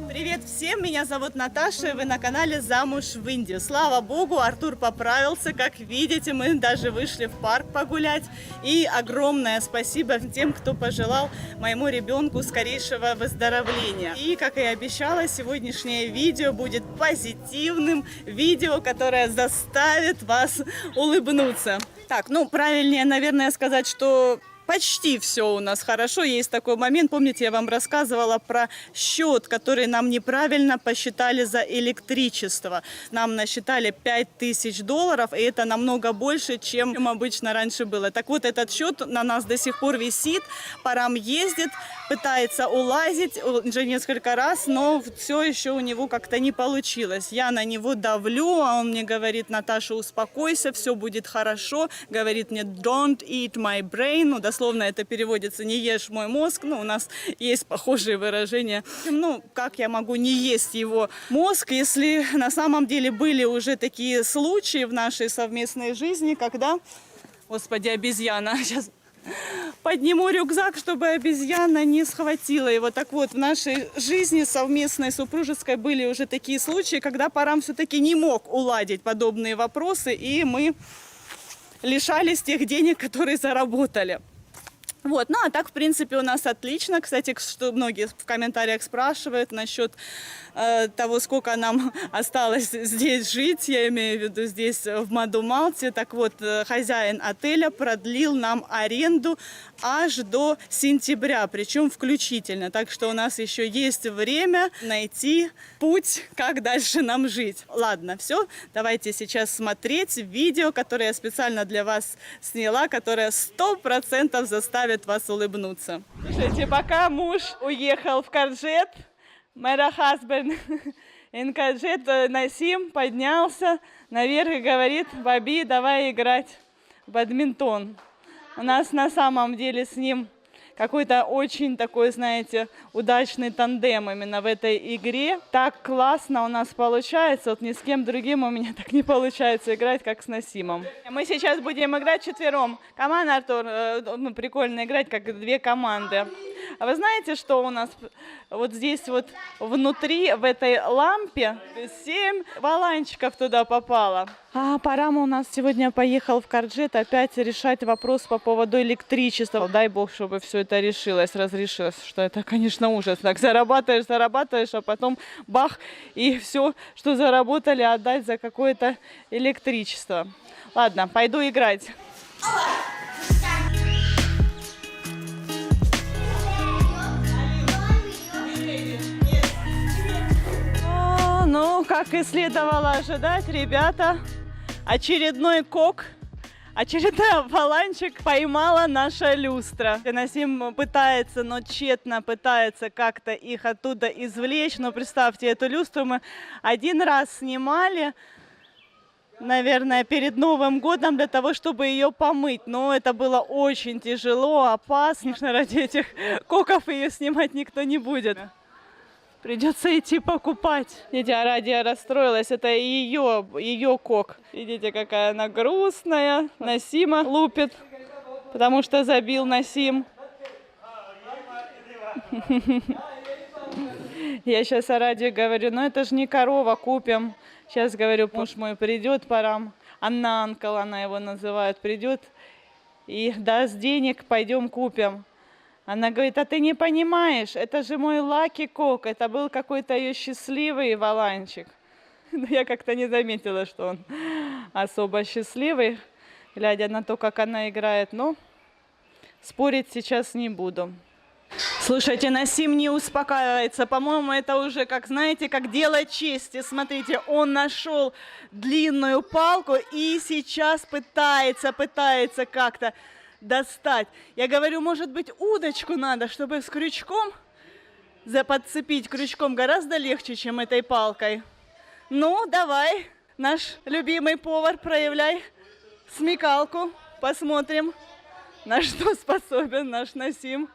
Привет всем, меня зовут Наташа, и вы на канале «Замуж в Индию». Слава богу, Артур поправился, как видите, мы даже вышли в парк погулять. И огромное спасибо тем, кто пожелал моему ребенку скорейшего выздоровления. И, как и обещала, сегодняшнее видео будет позитивным видео, которое заставит вас улыбнуться. Так, ну, правильнее, наверное, сказать, что почти все у нас хорошо. Есть такой момент, помните, я вам рассказывала про счет, который нам неправильно посчитали за электричество. Нам насчитали $5000, и это намного больше, чем обычно раньше было. Так вот, этот счет на нас до сих пор висит. Парам ездит, пытается улазить уже несколько раз, но все еще у него как-то не получилось. Я на него давлю, а он мне говорит: Наташа, успокойся, все будет хорошо. Говорит мне: don't eat my brain. Ну, дословно это переводится: не ешь мой мозг. Ну, у нас есть похожие выражения. Ну, как я могу не есть его мозг, если на самом деле были уже такие случаи в нашей совместной жизни, когда... Господи, обезьяна. Сейчас подниму рюкзак, чтобы обезьяна не схватила его. Так вот, в нашей жизни совместной супружеской были уже такие случаи, когда Парам все-таки не мог уладить подобные вопросы, и мы лишались тех денег, которые заработали. Вот, ну а так, в принципе, у нас отлично. Кстати, что многие в комментариях спрашивают насчет того, сколько нам осталось здесь жить, я имею в виду здесь, в Мадумалте. Так вот, хозяин отеля продлил нам аренду аж до сентября, причем включительно. Так что у нас еще есть время найти путь, как дальше нам жить. Ладно, все, давайте сейчас смотреть видео, которое я специально для вас сняла, которое 100% заставит вас улыбнуться. Слушайте, пока муж уехал в Карджет, my husband in Карджет, Насим поднялся наверх и говорит: Баби, давай играть в бадминтон. У нас на самом деле с ним какой-то очень такой, знаете, удачный тандем именно в этой игре. Так классно у нас получается. Вот ни с кем другим у меня так не получается играть, как с Насимом. Мы сейчас будем играть четвером. Команда, Артур, ну, прикольно играть, как две команды. А вы знаете, что у нас вот здесь вот внутри, в этой лампе, 7 валанчиков туда попало. А Парам у нас сегодня поехал в Карджет опять решать вопрос по поводу электричества. Дай бог, чтобы все это решилось, разрешилось, что это, конечно, ужас. Так зарабатываешь, а потом бах, и все, что заработали, отдать за какое-то электричество. Ладно, пойду играть. Ну, как и следовало ожидать, ребята, очередной кок, очередной валанчик поймала наша люстра. Насим пытается, но тщетно пытается как-то их оттуда извлечь. Но представьте, эту люстру мы один раз снимали, наверное, перед Новым годом для того, чтобы ее помыть. Но это было очень тяжело, опасно. Ради этих коков ее снимать никто не будет. Придется идти покупать. Видите, Арадия расстроилась. Это ее кок. Видите, какая она грустная. Насима лупит, потому что забил Насим. Я сейчас Арадии говорю: ну это же не корова, купим. Сейчас, говорю, муж мой придет, Парам. Анна Анкл, она его называет, придет и даст денег, пойдем купим. Она говорит: а ты не понимаешь, это же мой лаки кок, это был какой-то ее счастливый валанчик. Но я как-то не заметила, что он особо счастливый, глядя на то, как она играет. Но спорить сейчас не буду. Слушайте, Насим не успокаивается. По-моему, это уже, как знаете, как дело чести. Смотрите, он нашел длинную палку и сейчас пытается как-то достать. Я говорю, может быть, удочку надо, чтобы с крючком подцепить. Крючком гораздо легче, чем этой палкой. Ну, давай, наш любимый повар, проявляй смекалку. Посмотрим, на что способен наш Насим.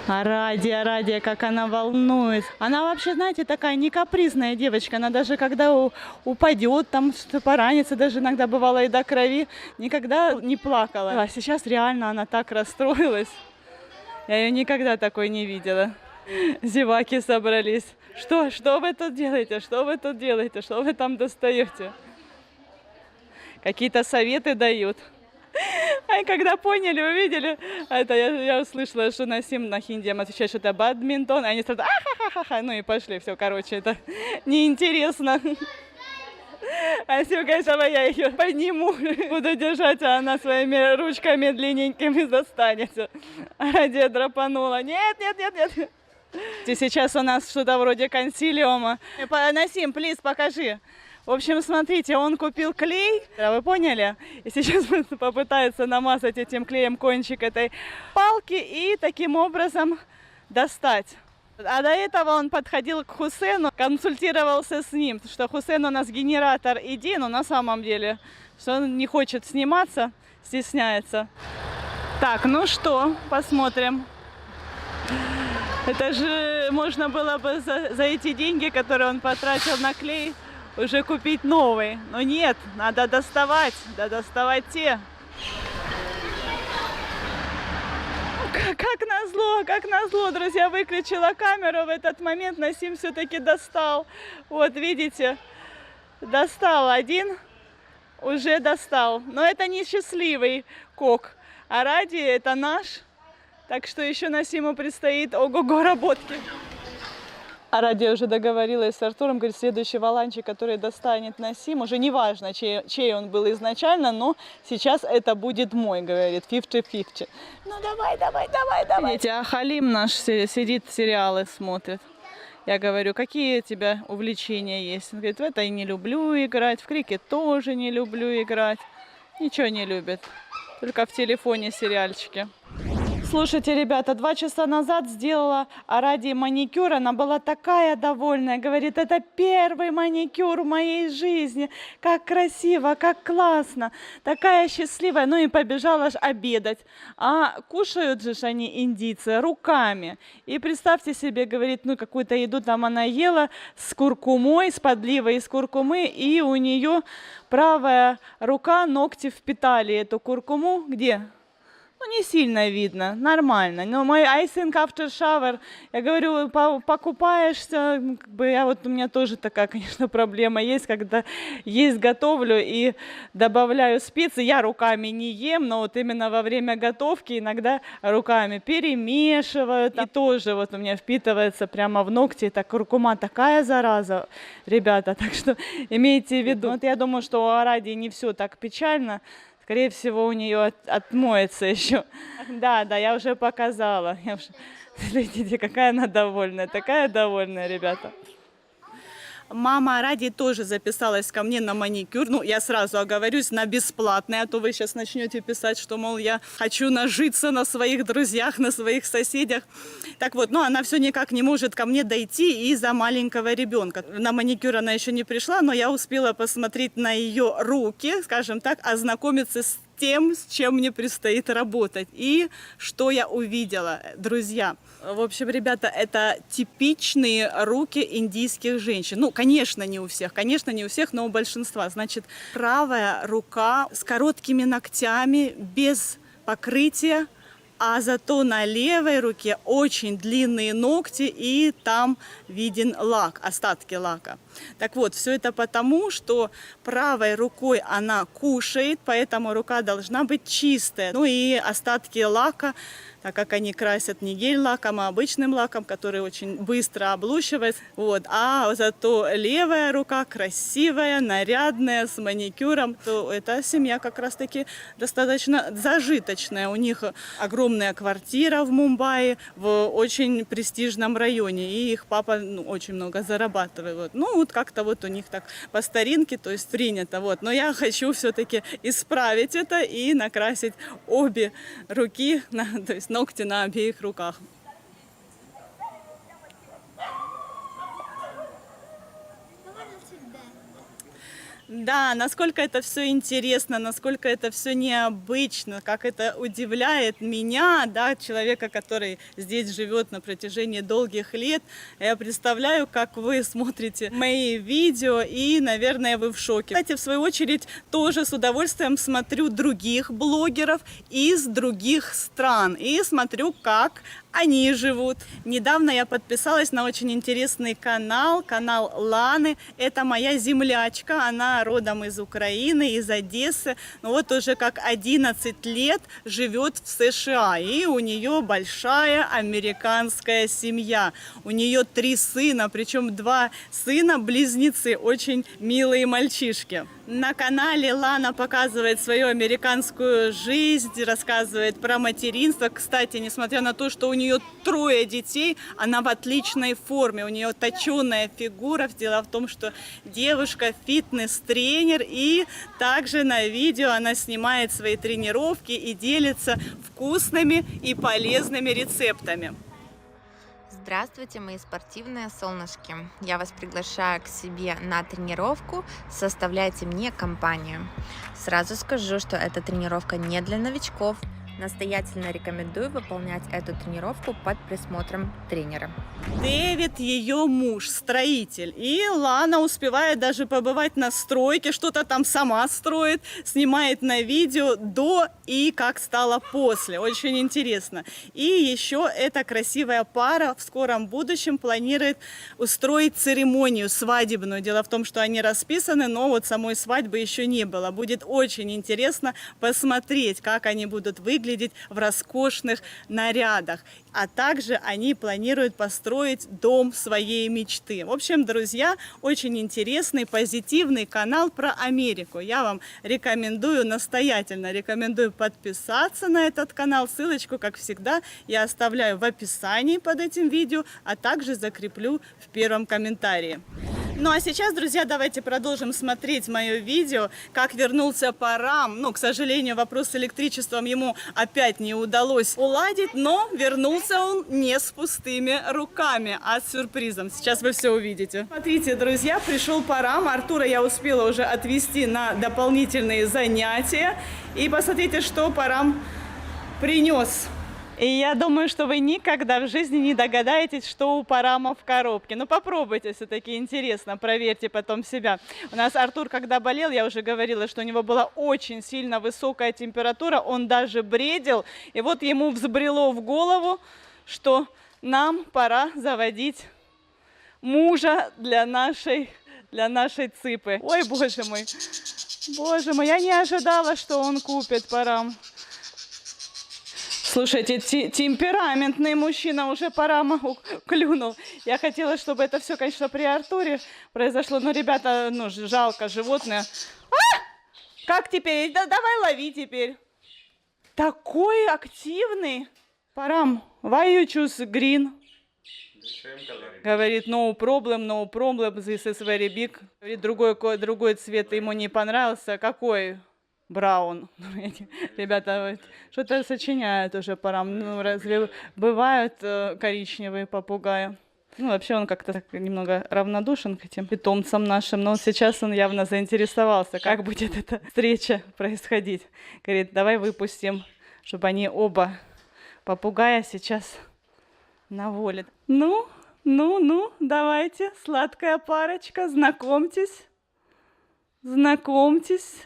Арадия, как она волнует. Она вообще, знаете, такая не капризная девочка. Она даже когда упадет, там что-то поранится, даже иногда бывало и до крови, никогда не плакала. А сейчас реально она так расстроилась. Я ее никогда такой не видела. Зеваки собрались. Что вы тут делаете? Что вы тут делаете? Что вы там достаете? Какие-то советы дают. А когда поняли, увидели, это я услышала, что Насим на хинди отвечает, что это бадминтон, и они сразу ахахаха, ну и пошли, все, короче, это неинтересно. А все, конечно, я ее подниму, буду держать, а она своими ручками длинненькими застанется. Радия драпанула. Нет. И сейчас у нас что-то вроде консилиума. Насим, плиз, покажи. В общем, смотрите, он купил клей, вы поняли? И сейчас попытается намазать этим клеем кончик этой палки и таким образом достать. А до этого он подходил к Хусену, консультировался с ним, что Хусен у нас генератор идей, но на самом деле, что он не хочет сниматься, стесняется. Так, ну что, посмотрим. Это же можно было бы за эти деньги, которые он потратил на клей, уже купить новый. Но нет, надо доставать те. Как назло, друзья, выключила камеру. В этот момент Насим все-таки достал. Вот, видите, достал один, уже достал. Но это не счастливый кок. А Ради это наш. Так что еще Насиму предстоит ого-го работки. А Радия уже договорилась с Артуром, говорит, следующий валанчик, который достанет Насим, уже не важно, чей он был изначально, но сейчас это будет мой, говорит, 50-50. Ну давай. Видите, а Халим наш сидит, сериалы смотрит. Я говорю, какие у тебя увлечения есть? Он говорит, в это и не люблю играть, в крикет тоже не люблю играть. Ничего не любит, только в телефоне сериальчики. Слушайте, ребята, 2 часа назад сделала Арадии маникюр, она была такая довольная, говорит, это первый маникюр в моей жизни, как красиво, как классно, такая счастливая, ну и побежала обедать. А кушают же они, индийцы, руками. И представьте себе, говорит, ну какую-то еду там она ела с куркумой, с подливой из куркумы, и у нее правая рука, ногти впитали эту куркуму, где? Ну, не сильно видно, нормально. Но мой I think after shower, я говорю, покупаешься, как бы у меня тоже такая, конечно, проблема есть, когда есть готовлю и добавляю специи, я руками не ем, но вот именно во время готовки иногда руками перемешиваю, и тоже вот у меня впитывается прямо в ногти, эта куркума такая зараза, ребята, так что имейте в виду. Вот я думаю, что у Арадии не все так печально. Скорее всего, у нее отмоется еще. Да, я уже показала. Видите, какая она довольная. Такая довольная, ребята. Мама Ради тоже записалась ко мне на маникюр. Ну, я сразу оговорюсь, на бесплатный, а то вы сейчас начнете писать, что, мол, я хочу нажиться на своих друзьях, на своих соседях. Так вот, ну, она все никак не может ко мне дойти из-за маленького ребенка. На маникюр она еще не пришла, но я успела посмотреть на ее руки, скажем так, ознакомиться с тем, с чем мне предстоит работать. И что я увидела, друзья. В общем, ребята, это типичные руки индийских женщин. Ну, конечно, не у всех, но у большинства. Значит, правая рука с короткими ногтями, без покрытия, а зато на левой руке очень длинные ногти, и там виден лак, остатки лака. Так вот, все это потому, что правой рукой она кушает, поэтому рука должна быть чистая. Ну и остатки лака так как они красят не гель-лаком, а обычным лаком, который очень быстро облущивается. Вот. А зато левая рука красивая, нарядная, с маникюром. То эта семья как раз-таки достаточно зажиточная. У них огромная квартира в Мумбаи, в очень престижном районе. И их папа очень много зарабатывает. Вот. Ну, вот как-то вот у них так по старинке, то есть принято. Вот. Но я хочу все-таки исправить это и накрасить обе руки, то есть ногти на обеих руках. Да, насколько это все интересно, насколько это все необычно, как это удивляет меня, да, человека, который здесь живет на протяжении долгих лет. Я представляю, как вы смотрите мои видео, и, наверное, вы в шоке. Кстати, в свою очередь, тоже с удовольствием смотрю других блогеров из других стран и смотрю, как они живут. Недавно я подписалась на очень интересный канал Ланы. Это моя землячка, она родом из Украины, из Одессы. Но вот уже как 11 лет живет в США. И у нее большая американская семья. У нее 3 сына, причем 2 сына близнецы, очень милые мальчишки. На канале Лана показывает свою американскую жизнь, рассказывает про материнство. Кстати, несмотря на то, что у нее 3 детей, она в отличной форме, у нее точеная фигура. Дело в том, что девушка фитнес-тренер, и также на видео она снимает свои тренировки и делится вкусными и полезными рецептами. Здравствуйте, мои спортивные солнышки! Я вас приглашаю к себе на тренировку, составляйте мне компанию. Сразу скажу, что эта тренировка не для новичков. Настоятельно рекомендую выполнять эту тренировку под присмотром тренера. Дэвид ее муж, строитель, и Лана успевает даже побывать на стройке, что-то там сама строит, снимает на видео до и как стало после, очень интересно. И еще эта красивая пара в скором будущем планирует устроить церемонию свадебную. Дело в том, что они расписаны, но вот самой свадьбы еще не было. Будет очень интересно посмотреть, как они будут выглядеть в роскошных нарядах. А также они планируют построить дом своей мечты. В общем, друзья, очень интересный, позитивный канал про Америку. Я вам рекомендую, настоятельно рекомендую подписаться на этот канал. Ссылочку, как всегда, я оставляю в описании под этим видео, а также закреплю в первом комментарии. Ну а сейчас, друзья, давайте продолжим смотреть мое видео, как вернулся Парам. Ну, к сожалению, вопрос с электричеством ему опять не удалось уладить, но вернулся он не с пустыми руками, а с сюрпризом. Сейчас вы все увидите. Смотрите, друзья, пришел Парам. Артура я успела уже отвезти на дополнительные занятия. И посмотрите, что Парам принес. И я думаю, что вы никогда в жизни не догадаетесь, что у Парама в коробке. Ну, попробуйте, все-таки интересно, проверьте потом себя. У нас Артур, когда болел, я уже говорила, что у него была очень сильно высокая температура, он даже бредил. И вот ему взбрело в голову, что нам пора заводить мужа для нашей цыпы. Ой, боже мой, я не ожидала, что он купит Парам. Слушайте, темпераментный мужчина уже Парама клюнул. Я хотела, чтобы это все, конечно, при Артуре произошло. Но, ребята, ну, жалко животное. А! Как теперь? Да, давай лови теперь. Такой активный. Парам, why you choose green? Говорит, no problem, this is very big. Говорит, другой цвет ему не понравился. Какой? Браун. Ребята, что-то сочиняют уже Парам. Ну, разве бывают коричневые попугаи? Ну, вообще он как-то так немного равнодушен к этим питомцам нашим, но сейчас он явно заинтересовался, как будет эта встреча происходить. Говорит, давай выпустим, чтобы они оба попугая сейчас на воле. Ну, давайте, сладкая парочка, знакомьтесь,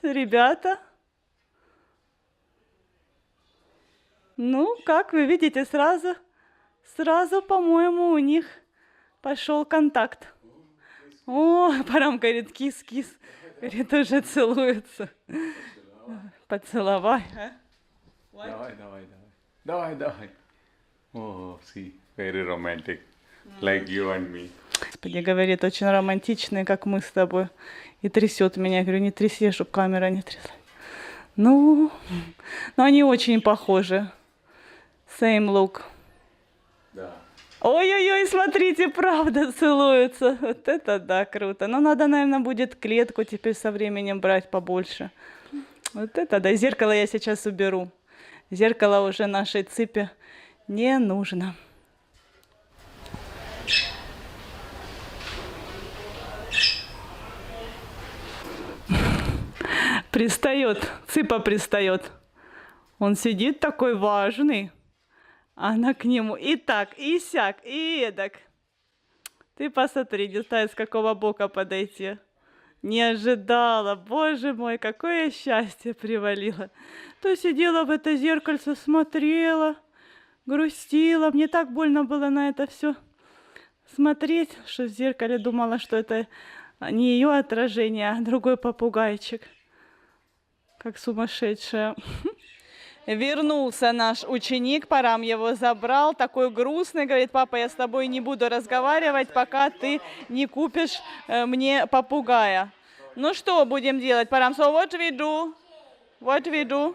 ребята. Ну, как вы видите, сразу, по-моему, у них пошел контакт. О, Парам, говорит, кис-кис. Говорит, уже целуются. Поцеловай, а? Давай. Oh, see, very romantic, like you and me. Господи, говорит, очень романтичные, как мы с тобой. И трясет меня. Я говорю, не тряси, чтобы камера не тряслась. Ну, они очень похожи. Same look. Да. Ой-ой-ой, смотрите, правда целуются. Вот это да, круто. Но надо, наверное, будет клетку теперь со временем брать побольше. Вот это да. Зеркало я сейчас уберу. Зеркало уже нашей цыпе не нужно. Пристает, цыпа пристает. Он сидит такой важный. Она к нему и так, и сяк, и эдак. Ты посмотри, не знаю, с какого бока подойти. Не ожидала, боже мой, какое счастье привалило. То сидела в это зеркальце, смотрела, грустила. Мне так больно было на это все смотреть, что в зеркале думала, что это не ее отражение, а другой попугайчик. Как сумасшедшая. Вернулся наш ученик, Парам его забрал, такой грустный, говорит, папа, я с тобой не буду разговаривать, пока ты не купишь мне попугая. Ну что будем делать, Парам? So what we do? What we do?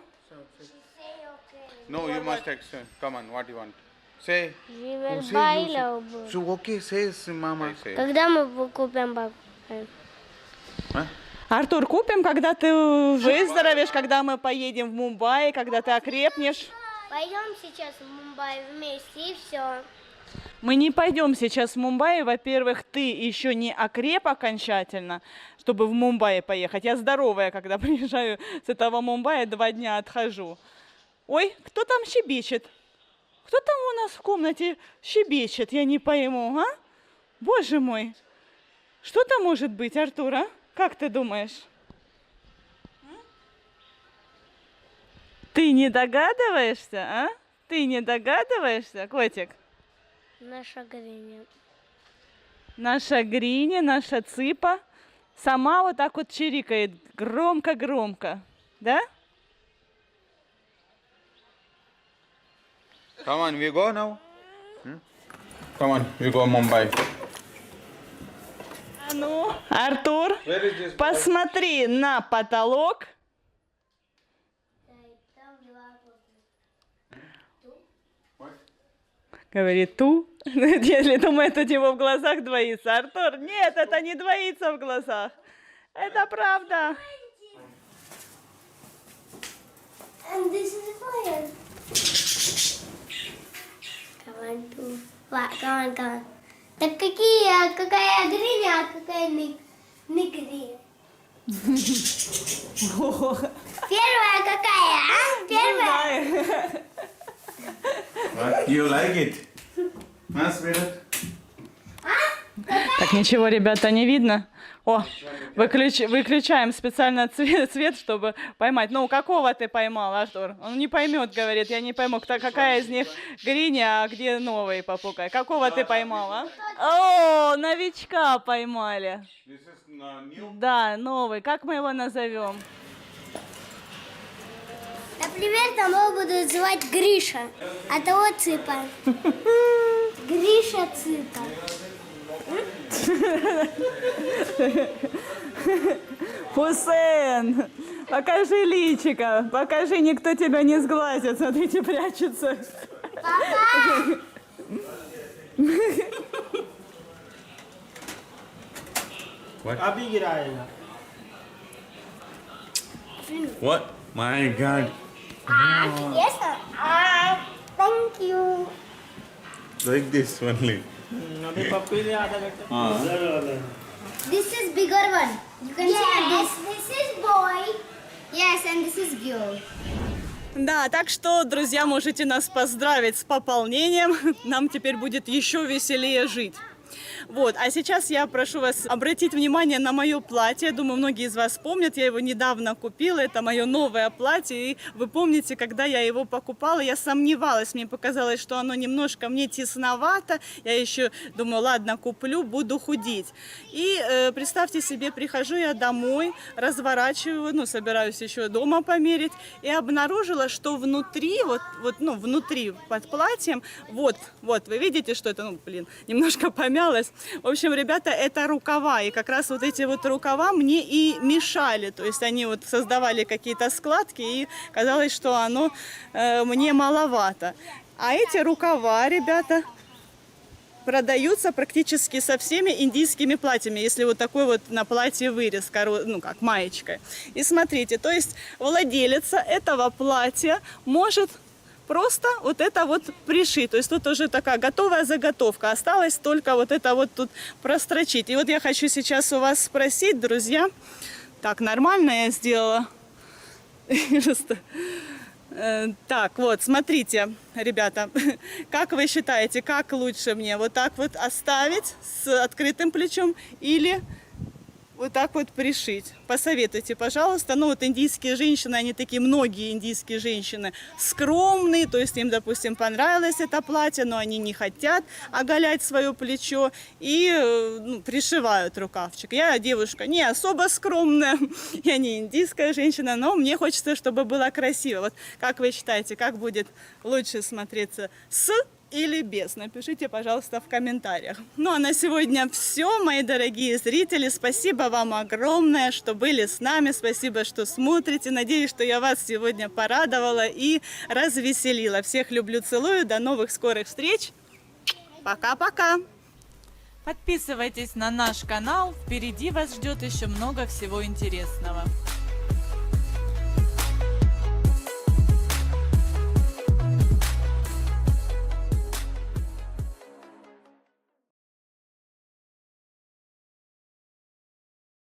No, you must accept. Come on, what you want? Say. We will buy Lobo. So okay, says mama. Say. Когда мы купим попугая? Артур, купим, когда ты выздоровеешь, когда мы поедем в Мумбаи, когда ты окрепнешь. Пойдем сейчас в Мумбаи вместе и все. Мы не пойдем сейчас в Мумбаи. Во-первых, ты еще не окреп окончательно, чтобы в Мумбаи поехать. Я здоровая, когда приезжаю с этого Мумбаи, 2 дня отхожу. Ой, кто там щебечет? Кто там у нас в комнате щебечет? Я не пойму, а? Боже мой. Что там может быть, Артур, а? Как ты думаешь? Ты не догадываешься, а? Ты не догадываешься, котик? Наша Гриня. Наша Гриня, наша цыпа сама вот так вот чирикает громко-громко, да? Come on, we go now. Come on, we go Mumbai. А ну, Артур, Where is this? посмотри на потолок. Говорит, ту. Если думает, у него в глазах двоится. Артур, нет, это не двоится в глазах. Это правда. And this is fire. Come on. Так какая Гриня, а какая Гриня? Первая какая, а? Первая? What? You like it? Huh, sweetheart? Так, ничего, ребята, не видно. О, выключаем специально цвет, чтобы поймать. Ну, какого ты поймал, Артур? Он не поймет, говорит, я не пойму, какая из них Гриня, а где новый попугай. Какого ты поймал, а? О, новичка поймали. This is new. Да, новый. Как мы его назовем? Например, там его будут звать Гриша, а того Цыпа. Гриша Цыпа. Хусейн, покажи личико, покажи, никто тебя не сглазит, смотрите, прячется. Папа! अभी गिराएगा. What? My God. Yes, sir. Thank you. Like this only. अभी पप्पी ने आधा घंटा. This is bigger one. You can see this is boy. Yes, and this is girl. Да, так что, друзья, можете нас поздравить с пополнением. Нам теперь будет еще веселее жить. Вот, а сейчас я прошу вас обратить внимание на мое платье. Я думаю, многие из вас помнят, я его недавно купила, это мое новое платье. И вы помните, когда я его покупала, я сомневалась, мне показалось, что оно немножко мне тесновато. Я еще думаю, ладно, куплю, буду худеть. И представьте себе, прихожу я домой, разворачиваю, ну, собираюсь еще дома померить, и обнаружила, что внутри, внутри под платьем, вот, вы видите, что это, немножко помялось. В общем, ребята, это рукава, и как раз вот эти вот рукава мне и мешали, то есть они вот создавали какие-то складки, и казалось, что оно мне маловато. А эти рукава, ребята, продаются практически со всеми индийскими платьями, если вот такой вот на платье вырез, как маечкой. И смотрите, то есть владелица этого платья может просто вот это вот пришить. То есть тут уже такая готовая заготовка. Осталось только вот это вот тут прострочить. И вот я хочу сейчас у вас спросить, друзья. Так, нормально я сделала? Так, вот, смотрите, ребята, как вы считаете, как лучше мне? Вот так вот оставить с открытым плечом или вот так вот пришить? Посоветуйте, пожалуйста. Ну вот индийские женщины, они такие, многие индийские женщины скромные, то есть им, допустим, понравилось это платье, но они не хотят оголять свое плечо и пришивают рукавчик. Я девушка не особо скромная, я не индийская женщина, но мне хочется, чтобы было красиво. Вот как вы считаете, как будет лучше смотреться с или без? Напишите, пожалуйста, в комментариях. Ну а на сегодня все, мои дорогие зрители. Спасибо вам огромное, что были с нами. Спасибо, что смотрите. Надеюсь, что я вас сегодня порадовала и развеселила. Всех люблю, целую. До новых скорых встреч. Пока-пока. Подписывайтесь на наш канал. Впереди вас ждет еще много всего интересного.